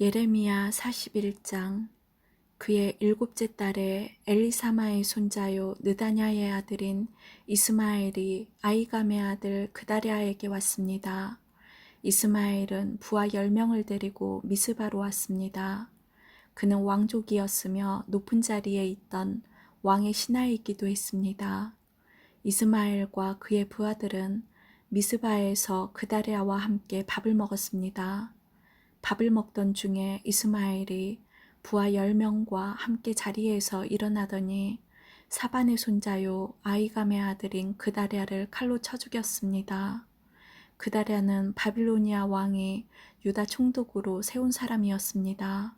예레미야 41장. 그의 일곱째 달에 엘리사마의 손자요 느다냐의 아들인 이스마엘이 아이감의 아들 그다랴에게 왔습니다. 이스마엘은 부하 10명을 데리고 미스바로 왔습니다. 그는 왕족이었으며 높은 자리에 있던 왕의 신하이기도 했습니다. 이스마엘과 그의 부하들은 미스바에서 그다랴와 함께 밥을 먹었습니다. 밥을 먹던 중에 이스마엘이 부하 10명과 함께 자리에서 일어나더니 사반의 손자요 아이감의 아들인 그다랴를 칼로 쳐 죽였습니다. 그다랴는 바빌로니아 왕이 유다 총독으로 세운 사람이었습니다.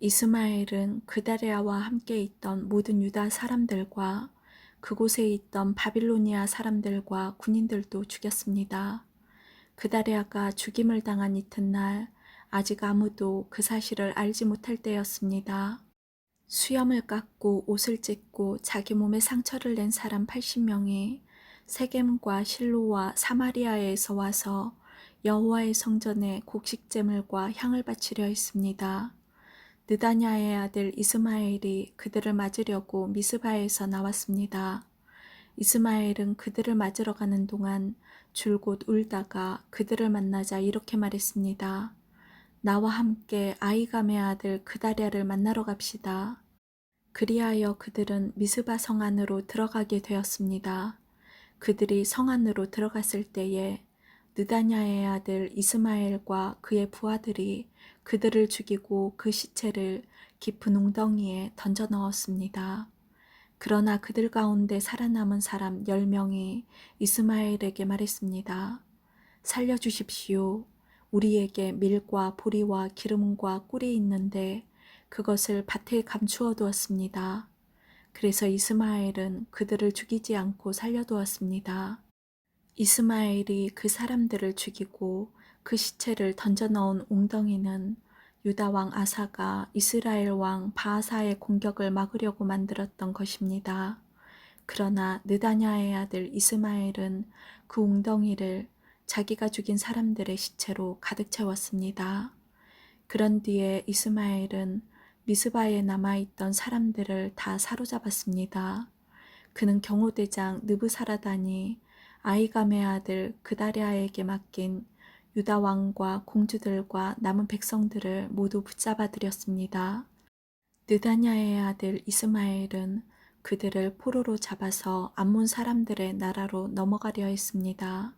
이스마엘은 그다랴와 함께 있던 모든 유다 사람들과 그곳에 있던 바빌로니아 사람들과 군인들도 죽였습니다. 그다랴가 죽임을 당한 이튿날 아직 아무도 그 사실을 알지 못할 때였습니다. 수염을 깎고 옷을 찢고 자기 몸에 상처를 낸 사람 80명이 세겜과 실로와 사마리아에서 와서 여호와의 성전에 곡식제물과 향을 바치려 했습니다. 느다냐의 아들 이스마엘이 그들을 맞으려고 미스바에서 나왔습니다. 이스마엘은 그들을 맞으러 가는 동안 줄곧 울다가 그들을 만나자 이렇게 말했습니다. 나와 함께 아이감의 아들 그다랴를 만나러 갑시다. 그리하여 그들은 미스바 성 안으로 들어가게 되었습니다. 그들이 성 안으로 들어갔을 때에 느다냐의 아들 이스마엘과 그의 부하들이 그들을 죽이고 그 시체를 깊은 웅덩이에 던져 넣었습니다. 그러나 그들 가운데 살아남은 사람 10명이 이스마엘에게 말했습니다. 살려주십시오. 우리에게 밀과 보리와 기름과 꿀이 있는데 그것을 밭에 감추어 두었습니다. 그래서 이스마엘은 그들을 죽이지 않고 살려두었습니다. 이스마엘이 그 사람들을 죽이고 그 시체를 던져 넣은 웅덩이는 유다 왕 아사가 이스라엘 왕 바아사의 공격을 막으려고 만들었던 것입니다. 그러나 느다냐의 아들 이스마엘은 그 웅덩이를 자기가 죽인 사람들의 시체로 가득 채웠습니다. 그런 뒤에 이스마엘은 미스바에 남아있던 사람들을 다 사로잡았습니다. 그는 경호대장 느부사라단이 아이감의 아들 그다랴에게 맡긴 유다 왕과 공주들과 남은 백성들을 모두 붙잡아 들였습니다. 느다냐의 아들 이스마엘은 그들을 포로로 잡아서 암몬 사람들의 나라로 넘어가려 했습니다.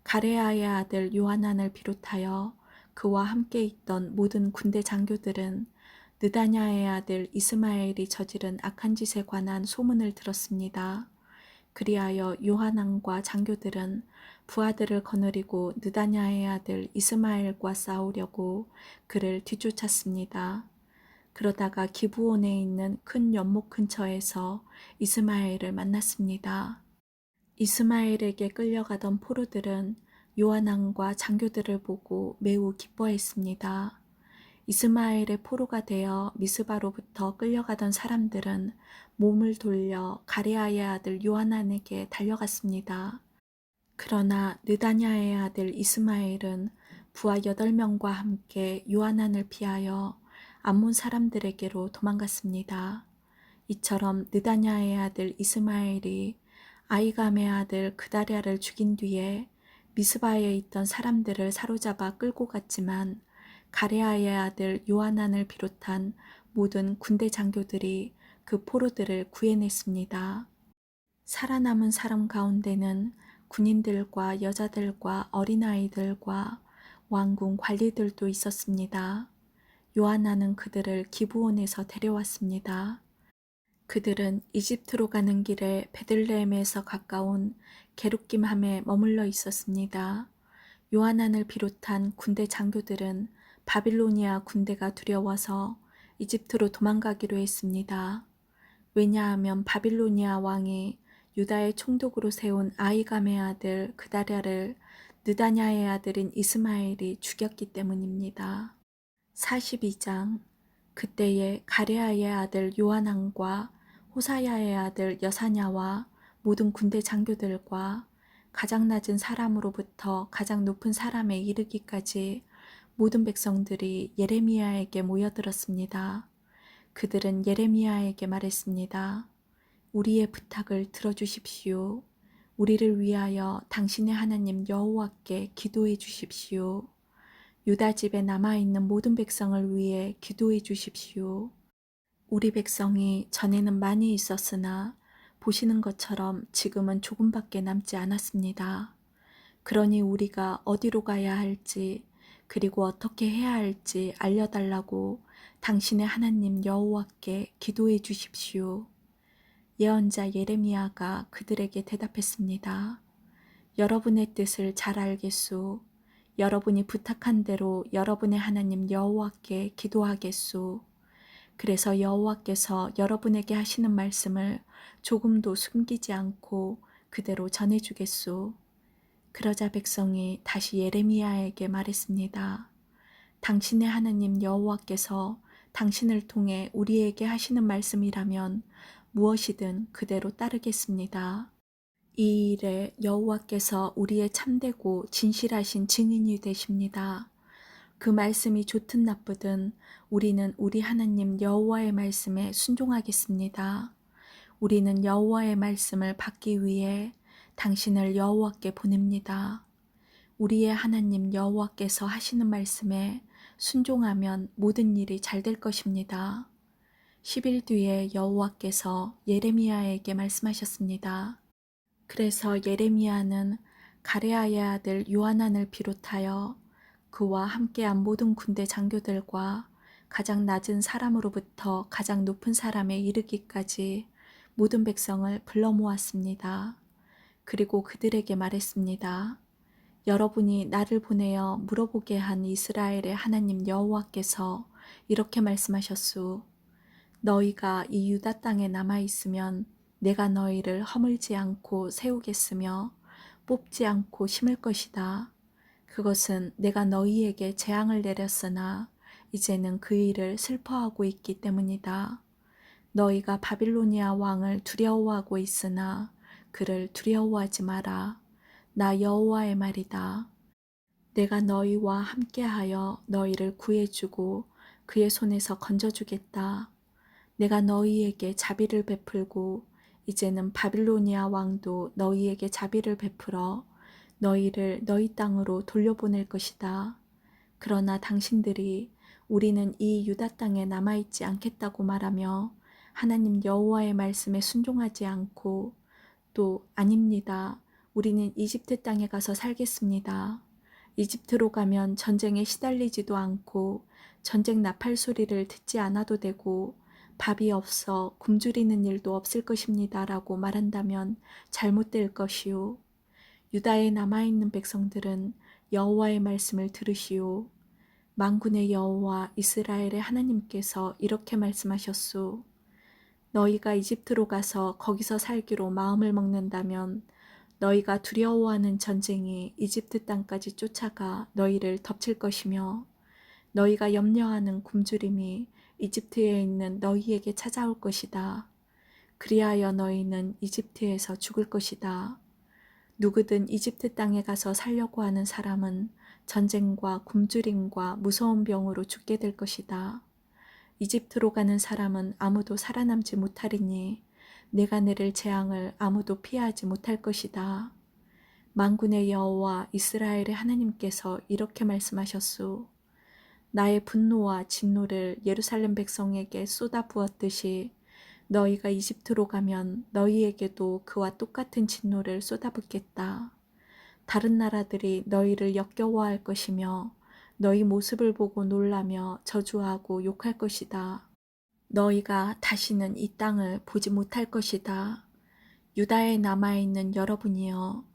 가레아의 아들 요하난을 비롯하여 그와 함께 있던 모든 군대 장교들은 느다냐의 아들 이스마엘이 저지른 악한 짓에 관한 소문을 들었습니다. 그리하여 요하난과 장교들은 부하들을 거느리고 느다냐의 아들 이스마엘과 싸우려고 그를 뒤쫓았습니다. 그러다가 기브온에 있는 큰 연못 근처에서 이스마엘을 만났습니다. 이스마엘에게 끌려가던 포로들은 요하난과 장교들을 보고 매우 기뻐했습니다. 이스마엘의 포로가 되어 미스바로부터 끌려가던 사람들은 몸을 돌려 가레아의 아들 요하난에게 달려갔습니다. 그러나 느다냐의 아들 이스마엘은 부하 8명과 함께 요하난을 피하여 암몬 사람들에게로 도망갔습니다. 이처럼 느다냐의 아들 이스마엘이 아이감의 아들 그다랴를 죽인 뒤에 미스바에 있던 사람들을 사로잡아 끌고 갔지만 가레아의 아들 요하난을 비롯한 모든 군대 장교들이 그 포로들을 구해냈습니다. 살아남은 사람 가운데는 군인들과 여자들과 어린아이들과 왕궁 관리들도 있었습니다. 요하난은 그들을 기브온에서 데려왔습니다. 그들은 이집트로 가는 길에 베들레헴에서 가까운 게룻김함에 머물러 있었습니다. 요하난을 비롯한 군대 장교들은 바빌로니아 군대가 두려워서 이집트로 도망가기로 했습니다. 왜냐하면 바빌로니아 왕이 유다의 총독으로 세운 아이감의 아들 그다랴를 느다냐의 아들인 이스마엘이 죽였기 때문입니다. 42장. 그때에 가레아의 아들 요하난과 호사야의 아들 여사냐와 모든 군대 장교들과 가장 낮은 사람으로부터 가장 높은 사람에 이르기까지 모든 백성들이 예레미야에게 모여들었습니다. 그들은 예레미야에게 말했습니다. 우리의 부탁을 들어주십시오. 우리를 위하여 당신의 하나님 여호와께 기도해 주십시오. 유다 집에 남아있는 모든 백성을 위해 기도해 주십시오. 우리 백성이 전에는 많이 있었으나 보시는 것처럼 지금은 조금밖에 남지 않았습니다. 그러니 우리가 어디로 가야 할지 그리고 어떻게 해야 할지 알려달라고 당신의 하나님 여호와께 기도해 주십시오. 예언자 예레미야가 그들에게 대답했습니다. 여러분의 뜻을 잘 알겠소. 여러분이 부탁한 대로 여러분의 하나님 여호와께 기도하겠소. 그래서 여호와께서 여러분에게 하시는 말씀을 조금도 숨기지 않고 그대로 전해주겠소. 그러자 백성이 다시 예레미야에게 말했습니다. 당신의 하나님 여호와께서 당신을 통해 우리에게 하시는 말씀이라면 무엇이든 그대로 따르겠습니다. 이 일에 여호와께서 우리의 참되고 진실하신 증인이 되십니다. 그 말씀이 좋든 나쁘든 우리는 우리 하나님 여호와의 말씀에 순종하겠습니다. 우리는 여호와의 말씀을 받기 위해 당신을 여호와께 보냅니다. 우리의 하나님 여호와께서 하시는 말씀에 순종하면 모든 일이 잘 될 것입니다. 10일 뒤에 여호와께서 예레미야에게 말씀하셨습니다. 그래서 예레미야는 가레아의 아들 요하난을 비롯하여 그와 함께한 모든 군대 장교들과 가장 낮은 사람으로부터 가장 높은 사람에 이르기까지 모든 백성을 불러 모았습니다. 그리고 그들에게 말했습니다. 여러분이 나를 보내어 물어보게 한 이스라엘의 하나님 여호와께서 이렇게 말씀하셨소. 너희가 이 유다 땅에 남아있으면 내가 너희를 허물지 않고 세우겠으며 뽑지 않고 심을 것이다. 그것은 내가 너희에게 재앙을 내렸으나 이제는 그 일을 슬퍼하고 있기 때문이다. 너희가 바빌로니아 왕을 두려워하고 있으나 그를 두려워하지 마라. 나 여호와의 말이다. 내가 너희와 함께하여 너희를 구해주고 그의 손에서 건져주겠다. 내가 너희에게 자비를 베풀고 이제는 바빌로니아 왕도 너희에게 자비를 베풀어 너희를 너희 땅으로 돌려보낼 것이다. 그러나 당신들이 우리는 이 유다 땅에 남아있지 않겠다고 말하며 하나님 여호와의 말씀에 순종하지 않고 또 아닙니다. 우리는 이집트 땅에 가서 살겠습니다. 이집트로 가면 전쟁에 시달리지도 않고 전쟁 나팔 소리를 듣지 않아도 되고 밥이 없어 굶주리는 일도 없을 것입니다. 라고 말한다면 잘못될 것이요. 유다에 남아있는 백성들은 여호와의 말씀을 들으시오. 만군의 여호와 이스라엘의 하나님께서 이렇게 말씀하셨소. 너희가 이집트로 가서 거기서 살기로 마음을 먹는다면 너희가 두려워하는 전쟁이 이집트 땅까지 쫓아가 너희를 덮칠 것이며 너희가 염려하는 굶주림이 이집트에 있는 너희에게 찾아올 것이다. 그리하여 너희는 이집트에서 죽을 것이다. 누구든 이집트 땅에 가서 살려고 하는 사람은 전쟁과 굶주림과 무서운 병으로 죽게 될 것이다. 이집트로 가는 사람은 아무도 살아남지 못하리니 내가 내릴 재앙을 아무도 피하지 못할 것이다. 만군의 여호와 이스라엘의 하나님께서 이렇게 말씀하셨소. 나의 분노와 진노를 예루살렘 백성에게 쏟아부었듯이 너희가 이집트로 가면 너희에게도 그와 똑같은 진노를 쏟아붓겠다. 다른 나라들이 너희를 역겨워할 것이며 너희 모습을 보고 놀라며 저주하고 욕할 것이다. 너희가 다시는 이 땅을 보지 못할 것이다. 유다에 남아있는 여러분이여,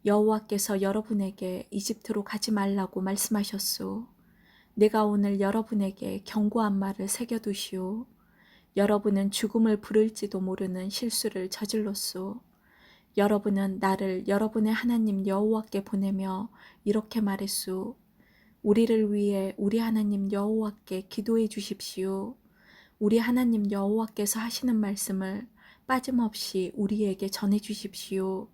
여호와께서 여러분에게 이집트로 가지 말라고 말씀하셨소. 내가 오늘 여러분에게 경고한 말을 새겨두시오. 여러분은 죽음을 부를지도 모르는 실수를 저질렀소. 여러분은 나를 여러분의 하나님 여호와께 보내며 이렇게 말했소. 우리를 위해 우리 하나님 여호와께 기도해 주십시오. 우리 하나님 여호와께서 하시는 말씀을 빠짐없이 우리에게 전해 주십시오.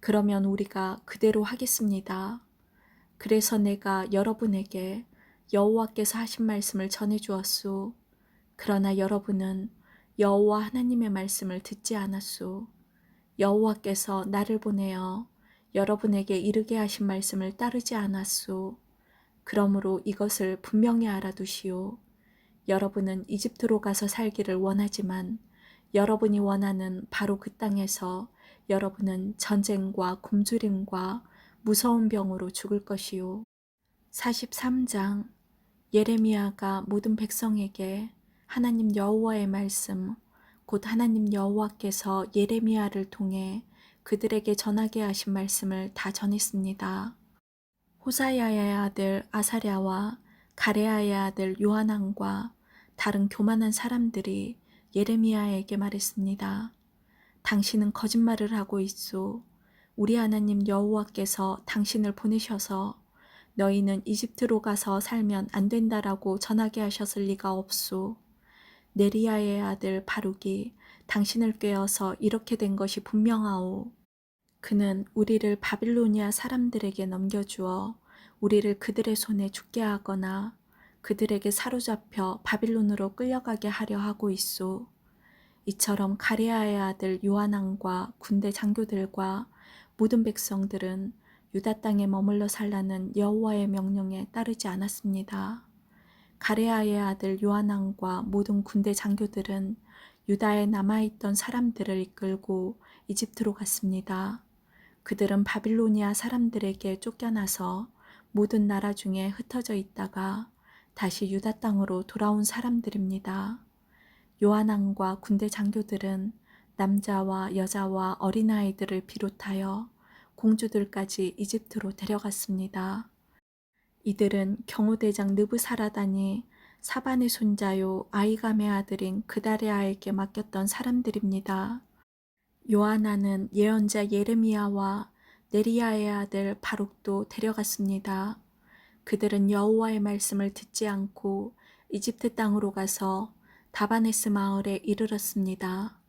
그러면 우리가 그대로 하겠습니다. 그래서 내가 여러분에게 여호와께서 하신 말씀을 전해 주었소. 그러나 여러분은 여호와 하나님의 말씀을 듣지 않았소. 여호와께서 나를 보내어 여러분에게 이르게 하신 말씀을 따르지 않았소. 그러므로 이것을 분명히 알아두시오. 여러분은 이집트로 가서 살기를 원하지만 여러분이 원하는 바로 그 땅에서 여러분은 전쟁과 굶주림과 무서운 병으로 죽을 것이요. 43장. 예레미야가 모든 백성에게 하나님 여호와의 말씀, 곧 하나님 여호와께서 예레미야를 통해 그들에게 전하게 하신 말씀을 다 전했습니다. 호사야의 아들 아사랴와 가레아의 아들 요하난과 다른 교만한 사람들이 예레미야에게 말했습니다. 당신은 거짓말을 하고 있소. 우리 하나님 여호와께서 당신을 보내셔서 너희는 이집트로 가서 살면 안 된다라고 전하게 하셨을 리가 없소. 네리야의 아들 바룩이 당신을 꾀어서 이렇게 된 것이 분명하오. 그는 우리를 바빌로니아 사람들에게 넘겨주어 우리를 그들의 손에 죽게 하거나 그들에게 사로잡혀 바빌론으로 끌려가게 하려 하고 있소. 이처럼 가레아의 아들 요하난과 군대 장교들과 모든 백성들은 유다 땅에 머물러 살라는 여호와의 명령에 따르지 않았습니다. 가레아의 아들 요하난과 모든 군대 장교들은 유다에 남아있던 사람들을 이끌고 이집트로 갔습니다. 그들은 바빌로니아 사람들에게 쫓겨나서 모든 나라 중에 흩어져 있다가 다시 유다 땅으로 돌아온 사람들입니다. 요하난과 군대 장교들은 남자와 여자와 어린아이들을 비롯하여 공주들까지 이집트로 데려갔습니다. 이들은 경호대장 느부사라단이 사반의 손자요 아이감의 아들인 그다랴에게 맡겼던 사람들입니다. 요하나는 예언자 예레미야와 네리야의 아들 바룩도 데려갔습니다. 그들은 여호와의 말씀을 듣지 않고 이집트 땅으로 가서 다바네스 마을에 이르렀습니다.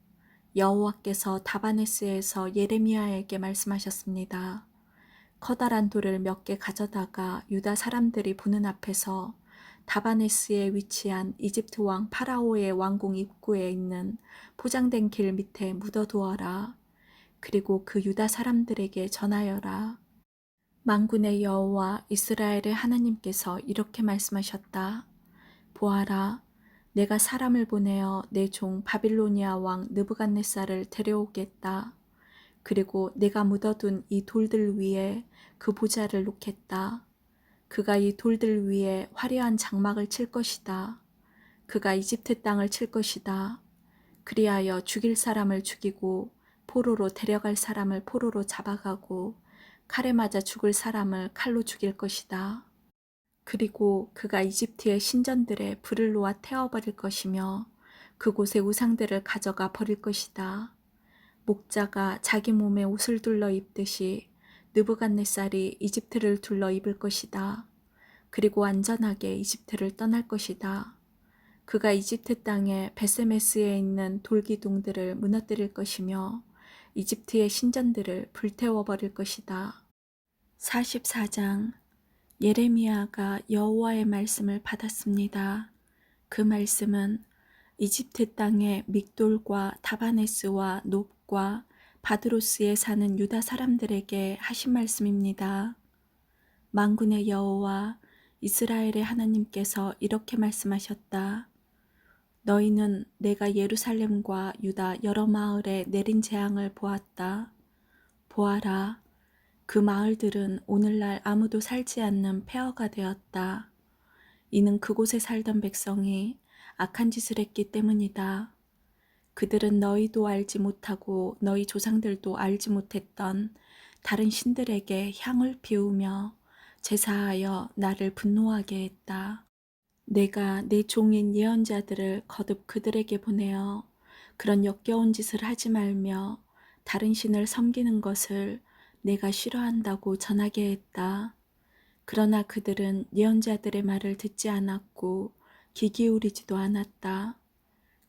여호와께서 다바네스에서 예레미야에게 말씀하셨습니다. 커다란 돌을 몇 개 가져다가 유다 사람들이 보는 앞에서 다바네스에 위치한 이집트 왕 파라오의 왕궁 입구에 있는 포장된 길 밑에 묻어두어라. 그리고 그 유다 사람들에게 전하여라. 만군의 여호와 이스라엘의 하나님께서 이렇게 말씀하셨다. 보아라, 내가 사람을 보내어 내 종 바빌로니아 왕 느부갓네살을 데려오겠다. 그리고 내가 묻어둔 이 돌들 위에 그 보좌를 놓겠다. 그가 이 돌들 위에 화려한 장막을 칠 것이다. 그가 이집트 땅을 칠 것이다. 그리하여 죽일 사람을 죽이고 포로로 데려갈 사람을 포로로 잡아가고 칼에 맞아 죽을 사람을 칼로 죽일 것이다. 그리고 그가 이집트의 신전들에 불을 놓아 태워버릴 것이며 그곳의 우상들을 가져가 버릴 것이다. 목자가 자기 몸에 옷을 둘러 입듯이 느부갓네살이 이집트를 둘러 입을 것이다. 그리고 안전하게 이집트를 떠날 것이다. 그가 이집트 땅의 베세메스에 있는 돌기둥들을 무너뜨릴 것이며 이집트의 신전들을 불태워버릴 것이다. 44장. 예레미야가 여호와의 말씀을 받았습니다. 그 말씀은 이집트 땅의 믹돌과 다바네스와 놉과 바드로스에 사는 유다 사람들에게 하신 말씀입니다. 만군의 여호와 이스라엘의 하나님께서 이렇게 말씀하셨다. 너희는 내가 예루살렘과 유다 여러 마을에 내린 재앙을 보았다. 보아라, 그 마을들은 오늘날 아무도 살지 않는 폐허가 되었다. 이는 그곳에 살던 백성이 악한 짓을 했기 때문이다. 그들은 너희도 알지 못하고 너희 조상들도 알지 못했던 다른 신들에게 향을 피우며 제사하여 나를 분노하게 했다. 내가 내 종인 예언자들을 거듭 그들에게 보내어 그런 역겨운 짓을 하지 말며 다른 신을 섬기는 것을 내가 싫어한다고 전하게 했다. 그러나 그들은 예언자들의 말을 듣지 않았고 귀 기울이지도 않았다.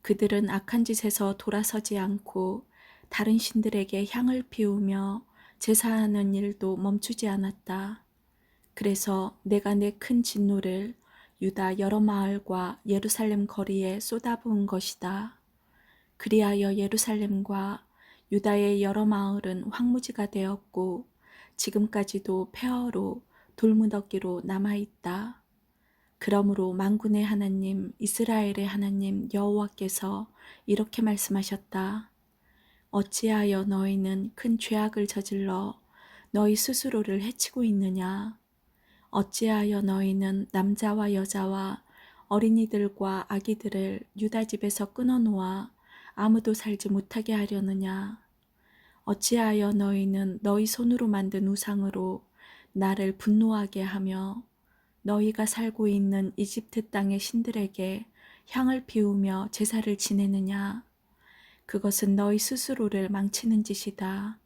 그들은 악한 짓에서 돌아서지 않고 다른 신들에게 향을 피우며 제사하는 일도 멈추지 않았다. 그래서 내가 내 큰 진노를 유다 여러 마을과 예루살렘 거리에 쏟아부은 것이다. 그리하여 예루살렘과 유다의 여러 마을은 황무지가 되었고 지금까지도 폐허로 돌무더기로 남아있다. 그러므로 만군의 하나님 이스라엘의 하나님 여호와께서 이렇게 말씀하셨다. 어찌하여 너희는 큰 죄악을 저질러 너희 스스로를 해치고 있느냐? 어찌하여 너희는 남자와 여자와 어린이들과 아기들을 유다 집에서 끊어놓아 아무도 살지 못하게 하려느냐? 어찌하여 너희는 너희 손으로 만든 우상으로 나를 분노하게 하며 너희가 살고 있는 이집트 땅의 신들에게 향을 피우며 제사를 지내느냐? 그것은 너희 스스로를 망치는 짓이다.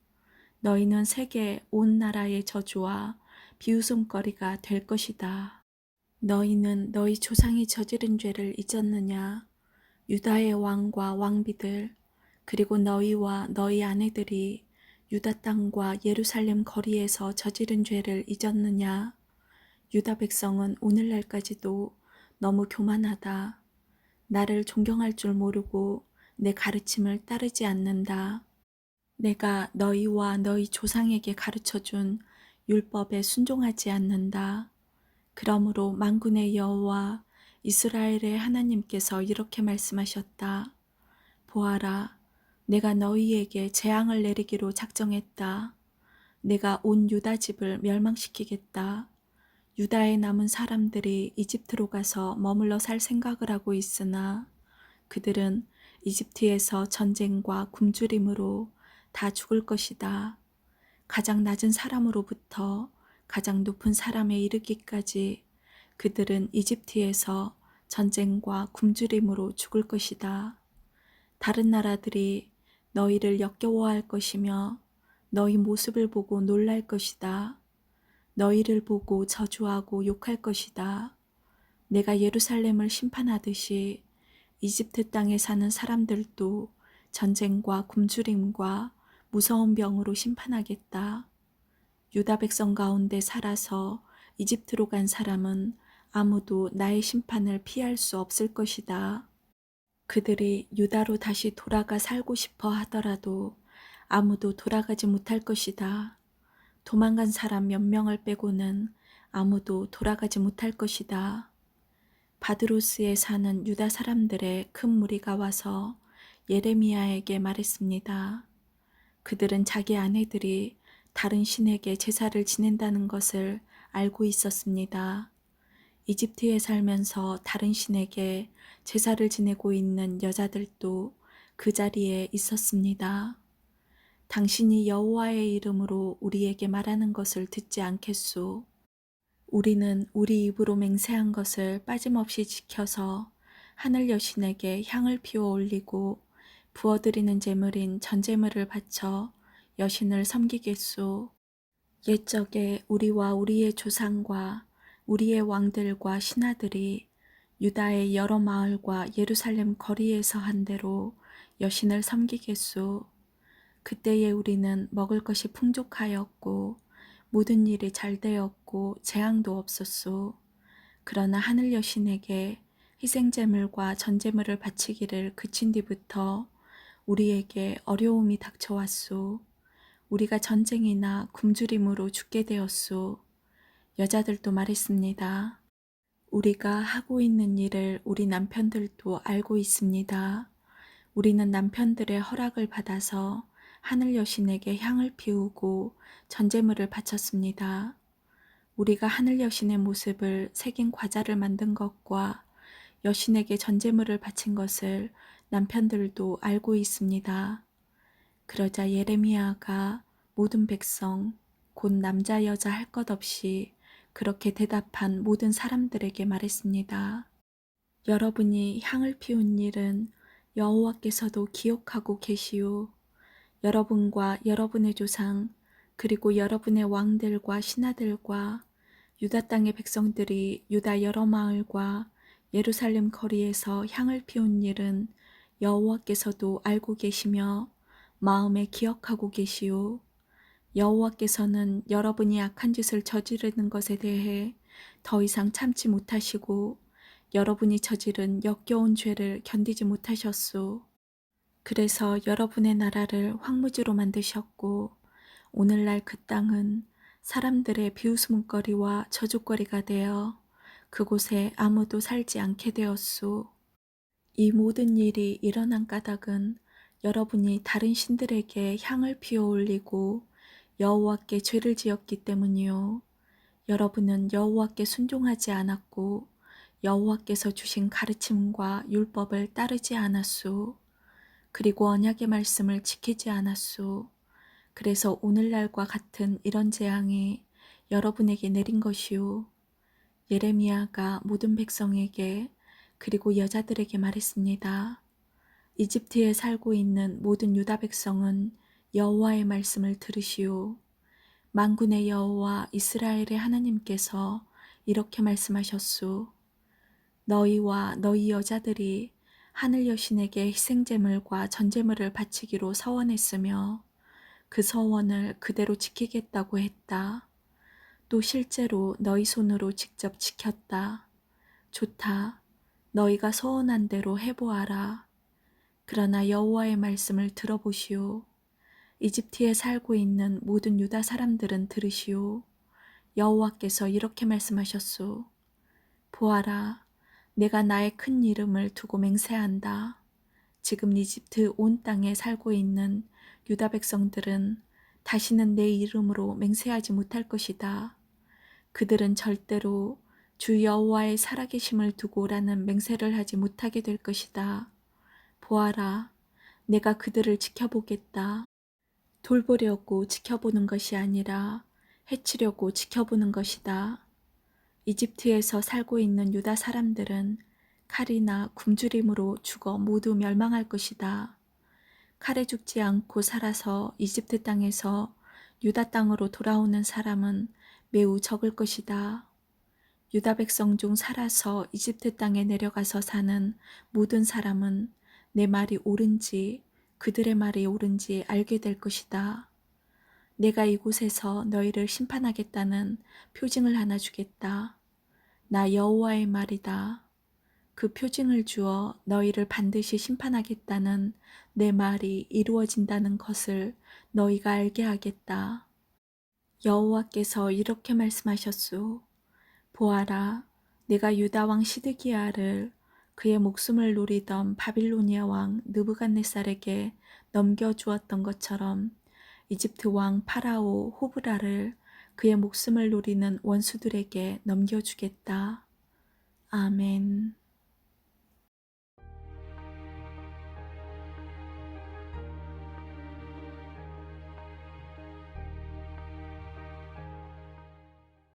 너희는 세계 온 나라의 저주와 비웃음거리가 될 것이다. 너희는 너희 조상이 저지른 죄를 잊었느냐? 유다의 왕과 왕비들 그리고 너희와 너희 아내들이 유다 땅과 예루살렘 거리에서 저지른 죄를 잊었느냐? 유다 백성은 오늘날까지도 너무 교만하다. 나를 존경할 줄 모르고 내 가르침을 따르지 않는다. 내가 너희와 너희 조상에게 가르쳐준 율법에 순종하지 않는다. 그러므로 만군의 여호와 이스라엘의 하나님께서 이렇게 말씀하셨다. 보아라, 내가 너희에게 재앙을 내리기로 작정했다. 내가 온 유다 집을 멸망시키겠다. 유다에 남은 사람들이 이집트로 가서 머물러 살 생각을 하고 있으나 그들은 이집트에서 전쟁과 굶주림으로 다 죽을 것이다. 가장 낮은 사람으로부터 가장 높은 사람에 이르기까지 그들은 이집트에서 전쟁과 굶주림으로 죽을 것이다. 다른 나라들이 너희를 역겨워할 것이며 너희 모습을 보고 놀랄 것이다. 너희를 보고 저주하고 욕할 것이다. 내가 예루살렘을 심판하듯이 이집트 땅에 사는 사람들도 전쟁과 굶주림과 무서운 병으로 심판하겠다. 유다 백성 가운데 살아서 이집트로 간 사람은 아무도 나의 심판을 피할 수 없을 것이다. 그들이 유다로 다시 돌아가 살고 싶어 하더라도 아무도 돌아가지 못할 것이다. 도망간 사람 몇 명을 빼고는 아무도 돌아가지 못할 것이다. 바드로스에 사는 유다 사람들의 큰 무리가 와서 예레미야에게 말했습니다. 그들은 자기 아내들이 다른 신에게 제사를 지낸다는 것을 알고 있었습니다. 이집트에 살면서 다른 신에게 제사를 지내고 있는 여자들도 그 자리에 있었습니다. 당신이 여호와의 이름으로 우리에게 말하는 것을 듣지 않겠소. 우리는 우리 입으로 맹세한 것을 빠짐없이 지켜서 하늘 여신에게 향을 피워 올리고 부어드리는 제물인 전제물을 바쳐 여신을 섬기겠소. 옛적에 우리와 우리의 조상과 우리의 왕들과 신하들이 유다의 여러 마을과 예루살렘 거리에서 한 대로 여신을 섬기겠소. 그때에 우리는 먹을 것이 풍족하였고 모든 일이 잘 되었고 재앙도 없었소. 그러나 하늘 여신에게 희생제물과 전제물을 바치기를 그친 뒤부터 우리에게 어려움이 닥쳐왔소. 우리가 전쟁이나 굶주림으로 죽게 되었소. 여자들도 말했습니다. 우리가 하고 있는 일을 우리 남편들도 알고 있습니다. 우리는 남편들의 허락을 받아서 하늘 여신에게 향을 피우고 전제물을 바쳤습니다. 우리가 하늘 여신의 모습을 새긴 과자를 만든 것과 여신에게 전제물을 바친 것을 남편들도 알고 있습니다. 그러자 예레미야가 모든 백성, 곧 남자 여자 할 것 없이 그렇게 대답한 모든 사람들에게 말했습니다. 여러분이 향을 피운 일은 여호와께서도 기억하고 계시오. 여러분과 여러분의 조상 그리고 여러분의 왕들과 신하들과 유다 땅의 백성들이 유다 여러 마을과 예루살렘 거리에서 향을 피운 일은 여호와께서도 알고 계시며 마음에 기억하고 계시오. 여호와께서는 여러분이 악한 짓을 저지르는 것에 대해 더 이상 참지 못하시고 여러분이 저지른 역겨운 죄를 견디지 못하셨소. 그래서 여러분의 나라를 황무지로 만드셨고 오늘날 그 땅은 사람들의 비웃음거리와 저주거리가 되어 그곳에 아무도 살지 않게 되었소. 이 모든 일이 일어난 까닭은 여러분이 다른 신들에게 향을 피워 올리고 여호와께 죄를 지었기 때문이요. 여러분은 여호와께 순종하지 않았고 여호와께서 주신 가르침과 율법을 따르지 않았소. 그리고 언약의 말씀을 지키지 않았소. 그래서 오늘날과 같은 이런 재앙이 여러분에게 내린 것이요. 예레미야가 모든 백성에게 그리고 여자들에게 말했습니다. 이집트에 살고 있는 모든 유다 백성은 여호와의 말씀을 들으시오. 만군의 여호와 이스라엘의 하나님께서 이렇게 말씀하셨소. 너희와 너희 여자들이 하늘 여신에게 희생제물과 전제물을 바치기로 서원했으며 그 서원을 그대로 지키겠다고 했다. 또 실제로 너희 손으로 직접 지켰다. 좋다. 너희가 서원한 대로 해보아라. 그러나 여호와의 말씀을 들어보시오. 이집트에 살고 있는 모든 유다 사람들은 들으시오. 여호와께서 이렇게 말씀하셨소. 보아라, 내가 나의 큰 이름을 두고 맹세한다. 지금 이집트 온 땅에 살고 있는 유다 백성들은 다시는 내 이름으로 맹세하지 못할 것이다. 그들은 절대로 주 여호와의 살아계심을 두고라는 맹세를 하지 못하게 될 것이다. 보아라, 내가 그들을 지켜보겠다. 돌보려고 지켜보는 것이 아니라 해치려고 지켜보는 것이다. 이집트에서 살고 있는 유다 사람들은 칼이나 굶주림으로 죽어 모두 멸망할 것이다. 칼에 죽지 않고 살아서 이집트 땅에서 유다 땅으로 돌아오는 사람은 매우 적을 것이다. 유다 백성 중 살아서 이집트 땅에 내려가서 사는 모든 사람은 내 말이 옳은지 그들의 말이 옳은지 알게 될 것이다. 내가 이곳에서 너희를 심판하겠다는 표징을 하나 주겠다. 나 여호와의 말이다. 그 표징을 주어 너희를 반드시 심판하겠다는 내 말이 이루어진다는 것을 너희가 알게 하겠다. 여호와께서 이렇게 말씀하셨소. 보아라, 내가 유다 왕 시드기야를 그의 목숨을 노리던 바빌로니아 왕 느부갓네살에게 넘겨주었던 것처럼 이집트 왕 파라오 호브라를 그의 목숨을 노리는 원수들에게 넘겨주겠다. 아멘.